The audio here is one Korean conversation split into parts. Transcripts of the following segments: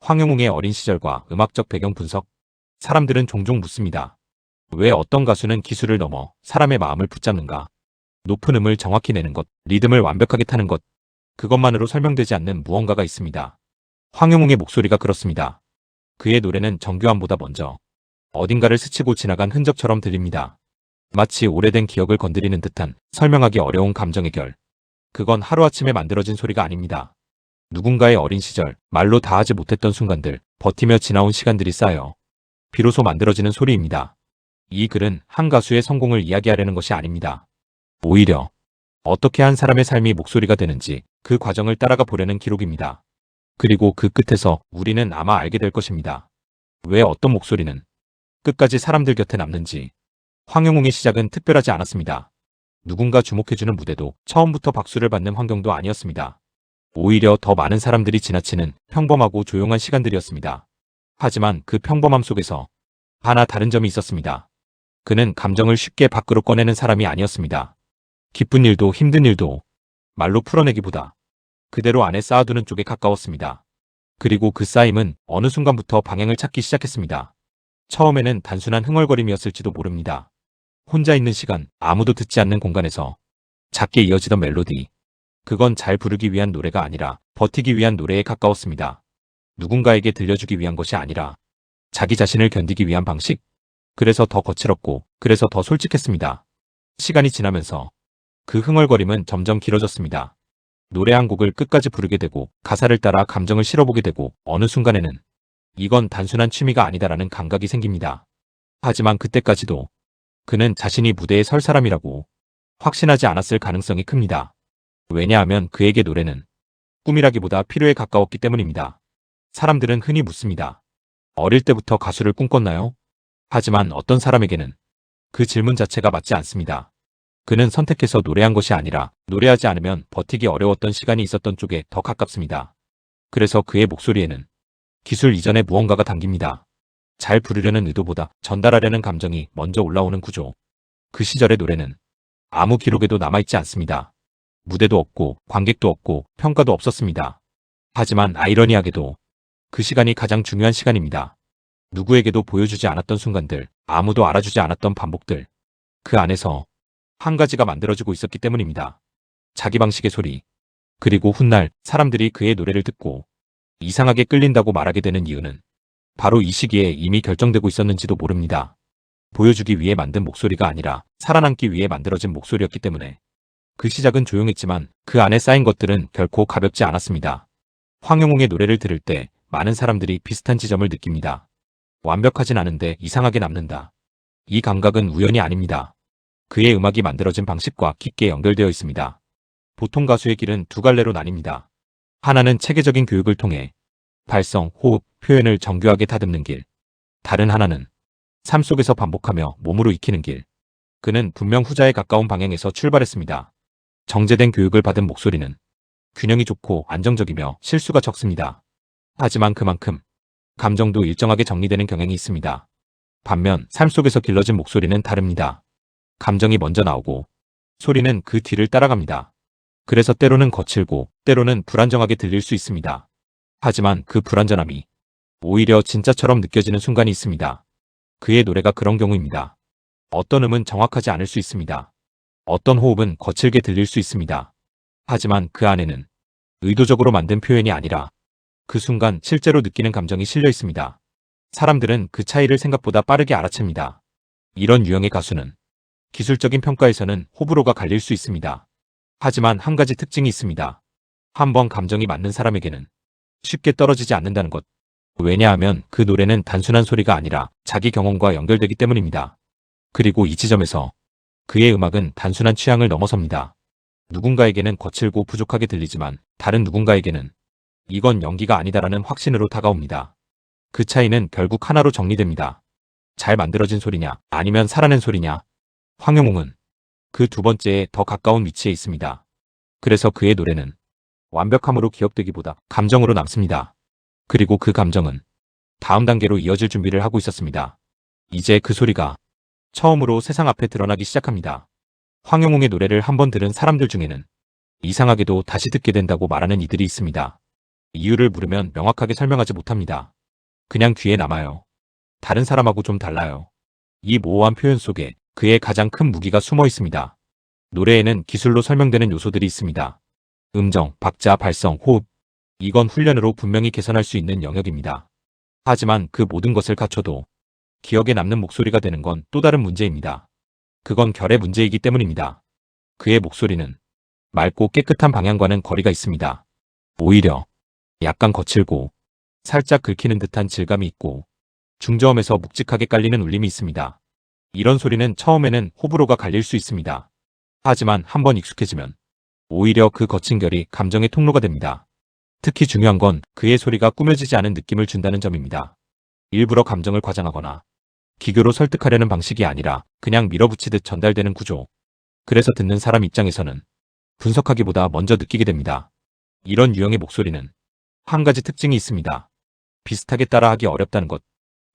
황영웅의 어린 시절과 음악적 배경 분석. 사람들은 종종 묻습니다. 왜 어떤 가수는 기술을 넘어 사람의 마음을 붙잡는가? 높은 음을 정확히 내는 것, 리듬을 완벽하게 타는 것, 그것만으로 설명되지 않는 무언가가 있습니다. 황영웅의 목소리가 그렇습니다. 그의 노래는 정교함보다 먼저 어딘가를 스치고 지나간 흔적처럼 들립니다. 마치 오래된 기억을 건드리는 듯한 설명하기 어려운 감정의 결. 그건 하루아침에 만들어진 소리가 아닙니다. 누군가의 어린 시절, 말로 다 하지 못했던 순간들, 버티며 지나온 시간들이 쌓여 비로소 만들어지는 소리입니다. 이 글은 한 가수의 성공을 이야기하려는 것이 아닙니다. 오히려 어떻게 한 사람의 삶이 목소리가 되는지 그 과정을 따라가 보려는 기록입니다. 그리고 그 끝에서 우리는 아마 알게 될 것입니다. 왜 어떤 목소리는 끝까지 사람들 곁에 남는지. 황영웅의 시작은 특별하지 않았습니다. 누군가 주목해주는 무대도 처음부터 박수를 받는 환경도 아니었습니다. 오히려 더 많은 사람들이 지나치는 평범하고 조용한 시간들이었습니다. 하지만 그 평범함 속에서 하나 다른 점이 있었습니다. 그는 감정을 쉽게 밖으로 꺼내는 사람이 아니었습니다. 기쁜 일도 힘든 일도 말로 풀어내기보다 그대로 안에 쌓아두는 쪽에 가까웠습니다. 그리고 그 쌓임은 어느 순간부터 방향을 찾기 시작했습니다. 처음에는 단순한 흥얼거림이었을지도 모릅니다. 혼자 있는 시간, 아무도 듣지 않는 공간에서 작게 이어지던 멜로디. 그건 잘 부르기 위한 노래가 아니라 버티기 위한 노래에 가까웠습니다. 누군가에게 들려주기 위한 것이 아니라 자기 자신을 견디기 위한 방식. 그래서 더 거칠었고, 그래서 더 솔직했습니다. 시간이 지나면서 그 흥얼거림은 점점 길어졌습니다. 노래 한 곡을 끝까지 부르게 되고, 가사를 따라 감정을 실어보게 되고, 어느 순간에는 이건 단순한 취미가 아니다라는 감각이 생깁니다. 하지만 그때까지도 그는 자신이 무대에 설 사람이라고 확신하지 않았을 가능성이 큽니다. 왜냐하면 그에게 노래는 꿈이라기보다 필요에 가까웠기 때문입니다. 사람들은 흔히 묻습니다. 어릴 때부터 가수를 꿈꿨나요? 하지만 어떤 사람에게는 그 질문 자체가 맞지 않습니다. 그는 선택해서 노래한 것이 아니라 노래하지 않으면 버티기 어려웠던 시간이 있었던 쪽에 더 가깝습니다. 그래서 그의 목소리에는 기술 이전의 무언가가 담깁니다. 잘 부르려는 의도보다 전달하려는 감정이 먼저 올라오는 구조. 그 시절의 노래는 아무 기록에도 남아있지 않습니다. 무대도 없고 관객도 없고 평가도 없었습니다. 하지만 아이러니하게도 그 시간이 가장 중요한 시간입니다. 누구에게도 보여주지 않았던 순간들, 아무도 알아주지 않았던 반복들. 그 안에서 한 가지가 만들어지고 있었기 때문입니다. 자기 방식의 소리. 그리고 훗날 사람들이 그의 노래를 듣고 이상하게 끌린다고 말하게 되는 이유는 바로 이 시기에 이미 결정되고 있었는지도 모릅니다. 보여주기 위해 만든 목소리가 아니라 살아남기 위해 만들어진 목소리였기 때문에. 그 시작은 조용했지만 그 안에 쌓인 것들은 결코 가볍지 않았습니다. 황영웅의 노래를 들을 때 많은 사람들이 비슷한 지점을 느낍니다. 완벽하진 않은데 이상하게 남는다. 이 감각은 우연이 아닙니다. 그의 음악이 만들어진 방식과 깊게 연결되어 있습니다. 보통 가수의 길은 두 갈래로 나뉩니다. 하나는 체계적인 교육을 통해 발성, 호흡, 표현을 정교하게 다듬는 길. 다른 하나는 삶 속에서 반복하며 몸으로 익히는 길. 그는 분명 후자에 가까운 방향에서 출발했습니다. 정제된 교육을 받은 목소리는 균형이 좋고 안정적이며 실수가 적습니다. 하지만 그만큼 감정도 일정하게 정리되는 경향이 있습니다. 반면 삶 속에서 길러진 목소리는 다릅니다. 감정이 먼저 나오고 소리는 그 뒤를 따라갑니다. 그래서 때로는 거칠고 때로는 불안정하게 들릴 수 있습니다. 하지만 그 불안전함이 오히려 진짜처럼 느껴지는 순간이 있습니다. 그의 노래가 그런 경우입니다. 어떤 음은 정확하지 않을 수 있습니다. 어떤 호흡은 거칠게 들릴 수 있습니다. 하지만 그 안에는 의도적으로 만든 표현이 아니라 그 순간 실제로 느끼는 감정이 실려 있습니다. 사람들은 그 차이를 생각보다 빠르게 알아챕니다. 이런 유형의 가수는 기술적인 평가에서는 호불호가 갈릴 수 있습니다. 하지만 한 가지 특징이 있습니다. 한번 감정이 맞는 사람에게는 쉽게 떨어지지 않는다는 것. 왜냐하면 그 노래는 단순한 소리가 아니라 자기 경험과 연결되기 때문입니다. 그리고 이 지점에서 그의 음악은 단순한 취향을 넘어섭니다. 누군가에게는 거칠고 부족하게 들리지만 다른 누군가에게는 이건 연기가 아니다라는 확신으로 다가옵니다. 그 차이는 결국 하나로 정리됩니다. 잘 만들어진 소리냐 아니면 살아낸 소리냐. 황영웅은 그 두 번째에 더 가까운 위치에 있습니다. 그래서 그의 노래는 완벽함으로 기억되기보다 감정으로 남습니다. 그리고 그 감정은 다음 단계로 이어질 준비를 하고 있었습니다. 이제 그 소리가 처음으로 세상 앞에 드러나기 시작합니다. 황영웅의 노래를 한번 들은 사람들 중에는 이상하게도 다시 듣게 된다고 말하는 이들이 있습니다. 이유를 물으면 명확하게 설명하지 못합니다. 그냥 귀에 남아요. 다른 사람하고 좀 달라요. 이 모호한 표현 속에 그의 가장 큰 무기가 숨어 있습니다. 노래에는 기술로 설명되는 요소들이 있습니다. 음정, 박자, 발성, 호흡. 이건 훈련으로 분명히 개선할 수 있는 영역입니다. 하지만 그 모든 것을 갖춰도 기억에 남는 목소리가 되는 건 또 다른 문제입니다. 그건 결의 문제이기 때문입니다. 그의 목소리는 맑고 깨끗한 방향과는 거리가 있습니다. 오히려 약간 거칠고 살짝 긁히는 듯한 질감이 있고 중저음에서 묵직하게 깔리는 울림이 있습니다. 이런 소리는 처음에는 호불호가 갈릴 수 있습니다. 하지만 한번 익숙해지면 오히려 그 거친 결이 감정의 통로가 됩니다. 특히 중요한 건 그의 소리가 꾸며지지 않은 느낌을 준다는 점입니다. 일부러 감정을 과장하거나 기교로 설득하려는 방식이 아니라 그냥 밀어붙이듯 전달되는 구조. 그래서 듣는 사람 입장에서는 분석하기보다 먼저 느끼게 됩니다. 이런 유형의 목소리는 한 가지 특징이 있습니다. 비슷하게 따라하기 어렵다는 것.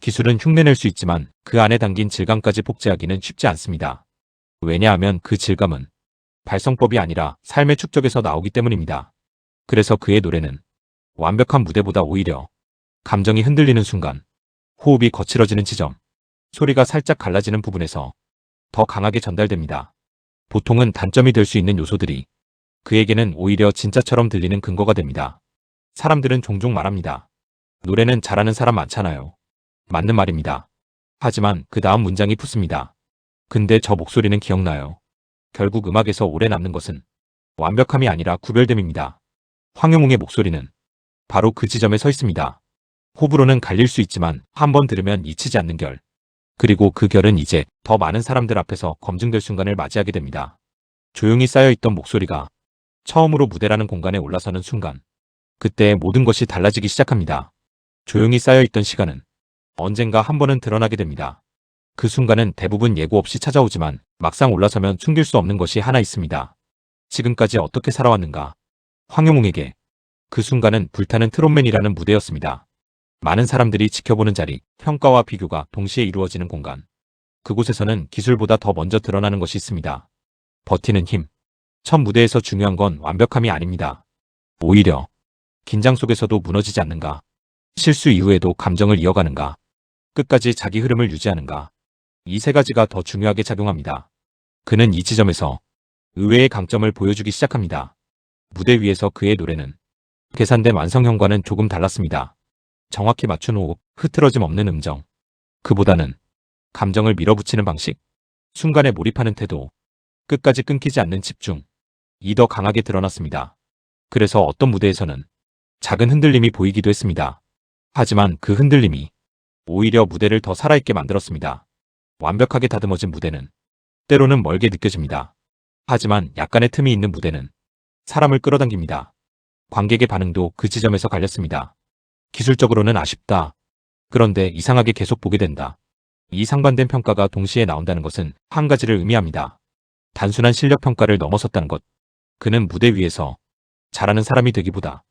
기술은 흉내낼 수 있지만 그 안에 담긴 질감까지 복제하기는 쉽지 않습니다. 왜냐하면 그 질감은 발성법이 아니라 삶의 축적에서 나오기 때문입니다. 그래서 그의 노래는 완벽한 무대보다 오히려 감정이 흔들리는 순간, 호흡이 거칠어지는 지점, 소리가 살짝 갈라지는 부분에서 더 강하게 전달됩니다. 보통은 단점이 될 수 있는 요소들이 그에게는 오히려 진짜처럼 들리는 근거가 됩니다. 사람들은 종종 말합니다. 노래는 잘하는 사람 많잖아요. 맞는 말입니다. 하지만 그 다음 문장이 붙습니다. 근데 저 목소리는 기억나요. 결국 음악에서 오래 남는 것은 완벽함이 아니라 구별됨입니다. 황영웅의 목소리는 바로 그 지점에 서 있습니다. 호불호는 갈릴 수 있지만 한번 들으면 잊히지 않는 결. 그리고 그 결은 이제 더 많은 사람들 앞에서 검증될 순간을 맞이하게 됩니다. 조용히 쌓여있던 목소리가 처음으로 무대라는 공간에 올라서는 순간, 그때 모든 것이 달라지기 시작합니다. 조용히 쌓여있던 시간은 언젠가 한 번은 드러나게 됩니다. 그 순간은 대부분 예고 없이 찾아오지만 막상 올라서면 숨길 수 없는 것이 하나 있습니다. 지금까지 어떻게 살아왔는가? 황영웅에게 그 순간은 불타는 트롯맨이라는 무대였습니다. 많은 사람들이 지켜보는 자리, 평가와 비교가 동시에 이루어지는 공간. 그곳에서는 기술보다 더 먼저 드러나는 것이 있습니다. 버티는 힘. 첫 무대에서 중요한 건 완벽함이 아닙니다. 오히려 긴장 속에서도 무너지지 않는가. 실수 이후에도 감정을 이어가는가. 끝까지 자기 흐름을 유지하는가. 이 세 가지가 더 중요하게 작용합니다. 그는 이 지점에서 의외의 강점을 보여주기 시작합니다. 무대 위에서 그의 노래는 계산된 완성형과는 조금 달랐습니다. 정확히 맞춘 호흡, 흐트러짐 없는 음정. 그보다는 감정을 밀어붙이는 방식, 순간에 몰입하는 태도, 끝까지 끊기지 않는 집중. 이 더 강하게 드러났습니다. 그래서 어떤 무대에서는 작은 흔들림이 보이기도 했습니다. 하지만 그 흔들림이 오히려 무대를 더 살아있게 만들었습니다. 완벽하게 다듬어진 무대는 때로는 멀게 느껴집니다. 하지만 약간의 틈이 있는 무대는 사람을 끌어당깁니다. 관객의 반응도 그 지점에서 갈렸습니다. 기술적으로는 아쉽다. 그런데 이상하게 계속 보게 된다. 이 상반된 평가가 동시에 나온다는 것은 한 가지를 의미합니다. 단순한 실력 평가를 넘어섰다는 것. 그는 무대 위에서 잘하는 사람이 되기보다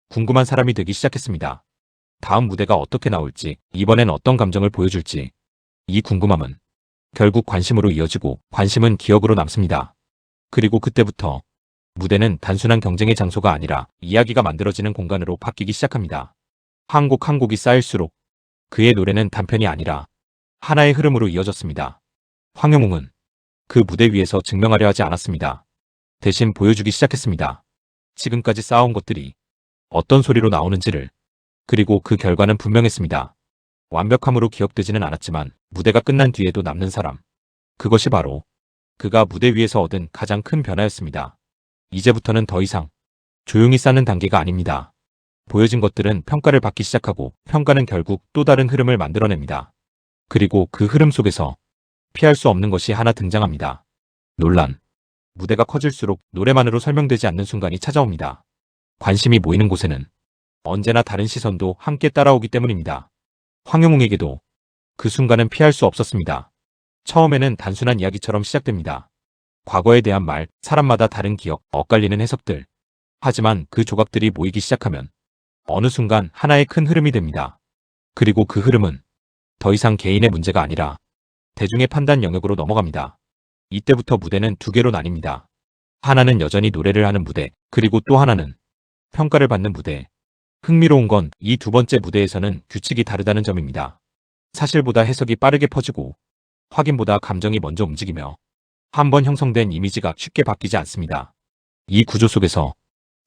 궁금한 사람이 되기 시작했습니다. 다음 무대가 어떻게 나올지, 이번엔 어떤 감정을 보여줄지. 이 궁금함은 결국 관심으로 이어지고 관심은 기억으로 남습니다. 그리고 그때부터 무대는 단순한 경쟁의 장소가 아니라 이야기가 만들어지는 공간으로 바뀌기 시작합니다. 한 곡 한 곡이 쌓일수록 그의 노래는 단편이 아니라 하나의 흐름으로 이어졌습니다. 황영웅은 그 무대 위에서 증명하려 하지 않았습니다. 대신 보여주기 시작했습니다. 지금까지 쌓아온 것들이 어떤 소리로 나오는지를. 그리고 그 결과는 분명했습니다. 완벽함으로 기억되지는 않았지만 무대가 끝난 뒤에도 남는 사람. 그것이 바로 그가 무대 위에서 얻은 가장 큰 변화였습니다. 이제부터는 더 이상 조용히 쌓는 단계가 아닙니다. 보여진 것들은 평가를 받기 시작하고 평가는 결국 또 다른 흐름을 만들어냅니다. 그리고 그 흐름 속에서 피할 수 없는 것이 하나 등장합니다. 논란. 무대가 커질수록 노래만으로 설명되지 않는 순간이 찾아옵니다. 관심이 모이는 곳에는 언제나 다른 시선도 함께 따라오기 때문입니다. 황영웅에게도 그 순간은 피할 수 없었습니다. 처음에는 단순한 이야기처럼 시작됩니다. 과거에 대한 말, 사람마다 다른 기억, 엇갈리는 해석들. 하지만 그 조각들이 모이기 시작하면 어느 순간 하나의 큰 흐름이 됩니다. 그리고 그 흐름은 더 이상 개인의 문제가 아니라 대중의 판단 영역으로 넘어갑니다. 이때부터 무대는 두 개로 나뉩니다. 하나는 여전히 노래를 하는 무대, 그리고 또 하나는 평가를 받는 무대. 흥미로운 건 이 두 번째 무대에서는 규칙이 다르다는 점입니다. 사실보다 해석이 빠르게 퍼지고 확인보다 감정이 먼저 움직이며 한번 형성된 이미지가 쉽게 바뀌지 않습니다. 이 구조 속에서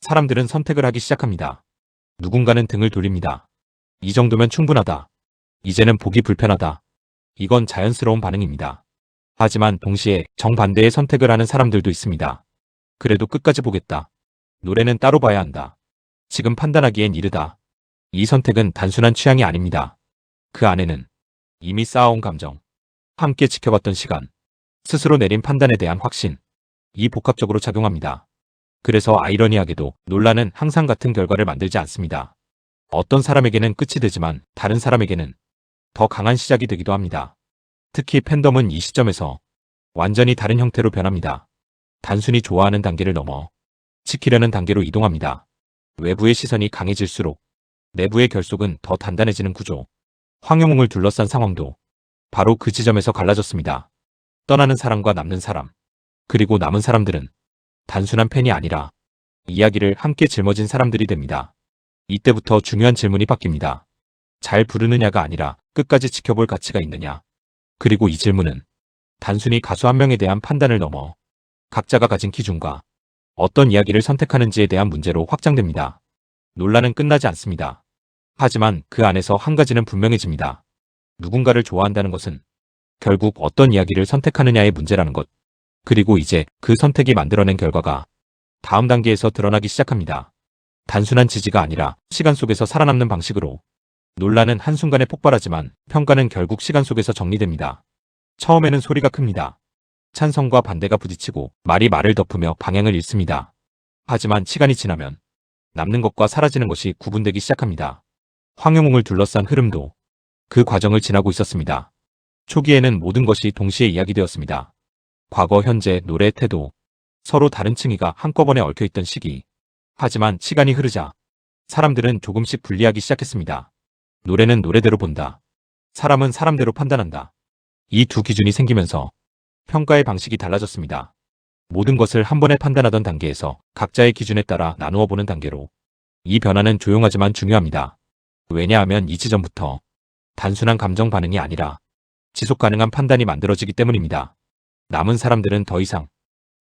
사람들은 선택을 하기 시작합니다. 누군가는 등을 돌립니다. 이 정도면 충분하다. 이제는 보기 불편하다. 이건 자연스러운 반응입니다. 하지만 동시에 정반대의 선택을 하는 사람들도 있습니다. 그래도 끝까지 보겠다. 노래는 따로 봐야 한다. 지금 판단하기엔 이르다. 이 선택은 단순한 취향이 아닙니다. 그 안에는 이미 쌓아온 감정, 함께 지켜봤던 시간, 스스로 내린 판단에 대한 확신, 이 복합적으로 작용합니다. 그래서 아이러니하게도 논란은 항상 같은 결과를 만들지 않습니다. 어떤 사람에게는 끝이 되지만 다른 사람에게는 더 강한 시작이 되기도 합니다. 특히 팬덤은 이 시점에서 완전히 다른 형태로 변합니다. 단순히 좋아하는 단계를 넘어 지키려는 단계로 이동합니다. 외부의 시선이 강해질수록 내부의 결속은 더 단단해지는 구조. 황영웅을 둘러싼 상황도 바로 그 지점에서 갈라졌습니다. 떠나는 사람과 남는 사람, 그리고 남은 사람들은 단순한 팬이 아니라 이야기를 함께 짊어진 사람들이 됩니다. 이때부터 중요한 질문이 바뀝니다. 잘 부르느냐가 아니라 끝까지 지켜볼 가치가 있느냐. 그리고 이 질문은 단순히 가수 한 명에 대한 판단을 넘어 각자가 가진 기준과 어떤 이야기를 선택하는지에 대한 문제로 확장됩니다. 논란은 끝나지 않습니다. 하지만 그 안에서 한 가지는 분명해집니다. 누군가를 좋아한다는 것은 결국 어떤 이야기를 선택하느냐의 문제라는 것. 그리고 이제 그 선택이 만들어낸 결과가 다음 단계에서 드러나기 시작합니다. 단순한 지지가 아니라 시간 속에서 살아남는 방식으로. 논란은 한순간에 폭발하지만 평가는 결국 시간 속에서 정리됩니다. 처음에는 소리가 큽니다. 찬성과 반대가 부딪히고 말이 말을 덮으며 방향을 잃습니다. 하지만 시간이 지나면 남는 것과 사라지는 것이 구분되기 시작합니다. 황영웅을 둘러싼 흐름도 그 과정을 지나고 있었습니다. 초기에는 모든 것이 동시에 이야기되었습니다. 과거, 현재, 노래, 태도, 서로 다른 층위가 한꺼번에 얽혀있던 시기. 하지만 시간이 흐르자 사람들은 조금씩 분리하기 시작했습니다. 노래는 노래대로 본다. 사람은 사람대로 판단한다. 이 두 기준이 생기면서 평가의 방식이 달라졌습니다. 모든 것을 한 번에 판단하던 단계에서 각자의 기준에 따라 나누어 보는 단계로. 이 변화는 조용하지만 중요합니다. 왜냐하면 이 지점부터 단순한 감정 반응이 아니라 지속 가능한 판단이 만들어지기 때문입니다. 남은 사람들은 더 이상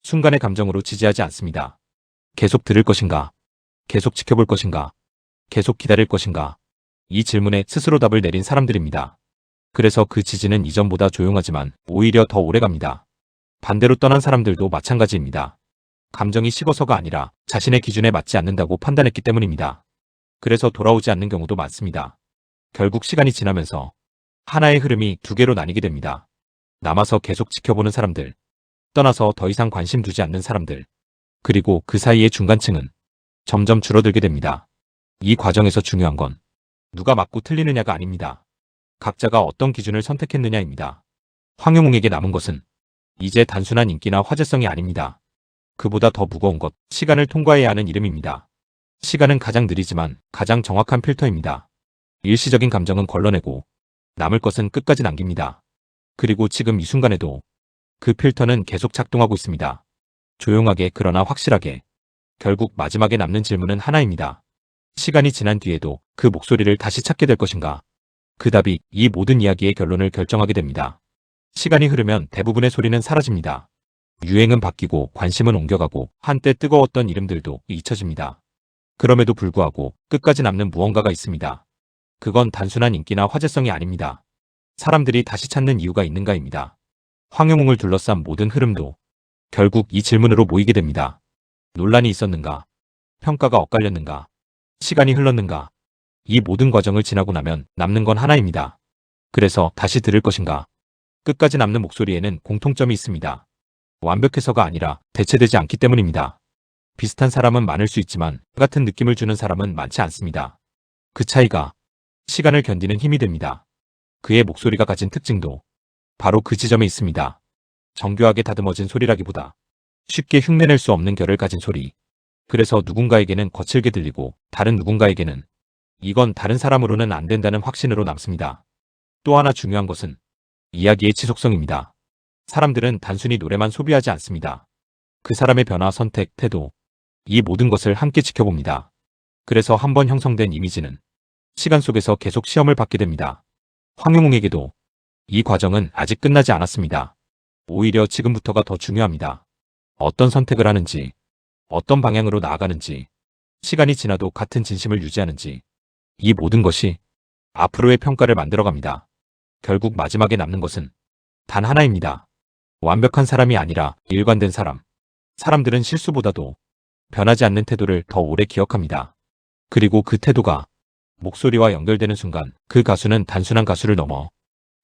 순간의 감정으로 지지하지 않습니다. 계속 들을 것인가? 계속 지켜볼 것인가? 계속 기다릴 것인가? 이 질문에 스스로 답을 내린 사람들입니다. 그래서 그 지지는 이전보다 조용하지만 오히려 더 오래갑니다. 반대로 떠난 사람들도 마찬가지입니다. 감정이 식어서가 아니라 자신의 기준에 맞지 않는다고 판단했기 때문입니다. 그래서 돌아오지 않는 경우도 많습니다. 결국 시간이 지나면서 하나의 흐름이 두 개로 나뉘게 됩니다. 남아서 계속 지켜보는 사람들, 떠나서 더 이상 관심 두지 않는 사람들, 그리고 그 사이의 중간층은 점점 줄어들게 됩니다. 이 과정에서 중요한 건 누가 맞고 틀리느냐가 아닙니다. 각자가 어떤 기준을 선택했느냐입니다. 황영웅에게 남은 것은 이제 단순한 인기나 화제성이 아닙니다. 그보다 더 무거운 것, 시간을 통과해야 하는 이름입니다. 시간은 가장 느리지만 가장 정확한 필터입니다. 일시적인 감정은 걸러내고 남을 것은 끝까지 남깁니다. 그리고 지금 이 순간에도 그 필터는 계속 작동하고 있습니다. 조용하게 그러나 확실하게. 결국 마지막에 남는 질문은 하나입니다. 시간이 지난 뒤에도 그 목소리를 다시 찾게 될 것인가? 그 답이 이 모든 이야기의 결론을 결정하게 됩니다. 시간이 흐르면 대부분의 소리는 사라집니다. 유행은 바뀌고 관심은 옮겨가고 한때 뜨거웠던 이름들도 잊혀집니다. 그럼에도 불구하고 끝까지 남는 무언가가 있습니다. 그건 단순한 인기나 화제성이 아닙니다. 사람들이 다시 찾는 이유가 있는가입니다. 황영웅을 둘러싼 모든 흐름도 결국 이 질문으로 모이게 됩니다. 논란이 있었는가? 평가가 엇갈렸는가? 시간이 흘렀는가? 이 모든 과정을 지나고 나면 남는 건 하나입니다. 그래서 다시 들을 것인가? 끝까지 남는 목소리에는 공통점이 있습니다. 완벽해서가 아니라 대체되지 않기 때문입니다. 비슷한 사람은 많을 수 있지만 같은 느낌을 주는 사람은 많지 않습니다. 그 차이가 시간을 견디는 힘이 됩니다. 그의 목소리가 가진 특징도 바로 그 지점에 있습니다. 정교하게 다듬어진 소리라기보다 쉽게 흉내낼 수 없는 결을 가진 소리. 그래서 누군가에게는 거칠게 들리고 다른 누군가에게는 이건 다른 사람으로는 안 된다는 확신으로 남습니다. 또 하나 중요한 것은 이야기의 지속성입니다. 사람들은 단순히 노래만 소비하지 않습니다. 그 사람의 변화, 선택, 태도, 이 모든 것을 함께 지켜봅니다. 그래서 한번 형성된 이미지는 시간 속에서 계속 시험을 받게 됩니다. 황영웅에게도 이 과정은 아직 끝나지 않았습니다. 오히려 지금부터가 더 중요합니다. 어떤 선택을 하는지, 어떤 방향으로 나아가는지, 시간이 지나도 같은 진심을 유지하는지, 이 모든 것이 앞으로의 평가를 만들어갑니다. 결국 마지막에 남는 것은 단 하나입니다. 완벽한 사람이 아니라 일관된 사람. 사람들은 실수보다도 변하지 않는 태도를 더 오래 기억합니다. 그리고 그 태도가 목소리와 연결되는 순간 그 가수는 단순한 가수를 넘어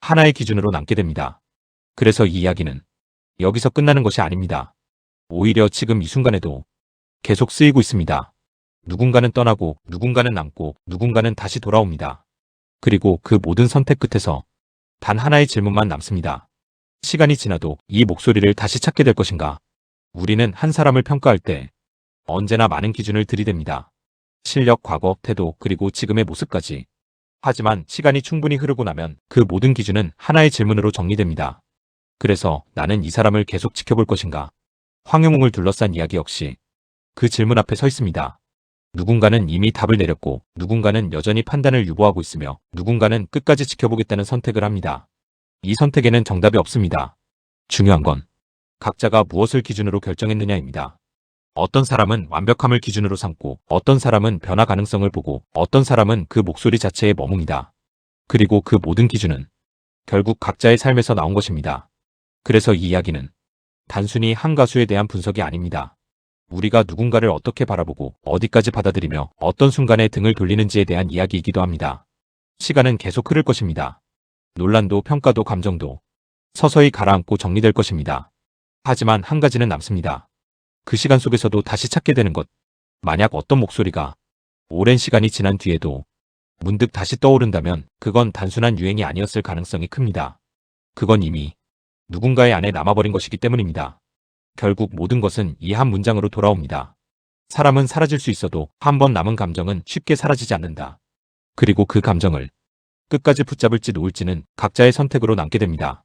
하나의 기준으로 남게 됩니다. 그래서 이 이야기는 여기서 끝나는 것이 아닙니다. 오히려 지금 이 순간에도 계속 쓰이고 있습니다. 누군가는 떠나고 누군가는 남고 누군가는 다시 돌아옵니다. 그리고 그 모든 선택 끝에서 단 하나의 질문만 남습니다. 시간이 지나도 이 목소리를 다시 찾게 될 것인가? 우리는 한 사람을 평가할 때 언제나 많은 기준을 들이댑니다. 실력, 과거, 태도, 그리고 지금의 모습까지. 하지만 시간이 충분히 흐르고 나면 그 모든 기준은 하나의 질문으로 정리됩니다. 그래서 나는 이 사람을 계속 지켜볼 것인가? 황영웅을 둘러싼 이야기 역시 그 질문 앞에 서 있습니다. 누군가는 이미 답을 내렸고 누군가는 여전히 판단을 유보하고 있으며 누군가는 끝까지 지켜보겠다는 선택을 합니다. 이 선택에는 정답이 없습니다. 중요한 건 각자가 무엇을 기준으로 결정했느냐입니다. 어떤 사람은 완벽함을 기준으로 삼고 어떤 사람은 변화 가능성을 보고 어떤 사람은 그 목소리 자체에 머뭅니다. 그리고 그 모든 기준은 결국 각자의 삶에서 나온 것입니다. 그래서 이 이야기는 단순히 한 가수에 대한 분석이 아닙니다. 우리가 누군가를 어떻게 바라보고 어디까지 받아들이며 어떤 순간에 등을 돌리는지에 대한 이야기이기도 합니다. 시간은 계속 흐를 것입니다. 논란도 평가도 감정도 서서히 가라앉고 정리될 것입니다. 하지만 한 가지는 남습니다. 그 시간 속에서도 다시 찾게 되는 것. 만약 어떤 목소리가 오랜 시간이 지난 뒤에도 문득 다시 떠오른다면 그건 단순한 유행이 아니었을 가능성이 큽니다. 그건 이미 누군가의 안에 남아버린 것이기 때문입니다. 결국 모든 것은 이 한 문장으로 돌아옵니다. 사람은 사라질 수 있어도 한 번 남은 감정은 쉽게 사라지지 않는다. 그리고 그 감정을 끝까지 붙잡을지 놓을지는 각자의 선택으로 남게 됩니다.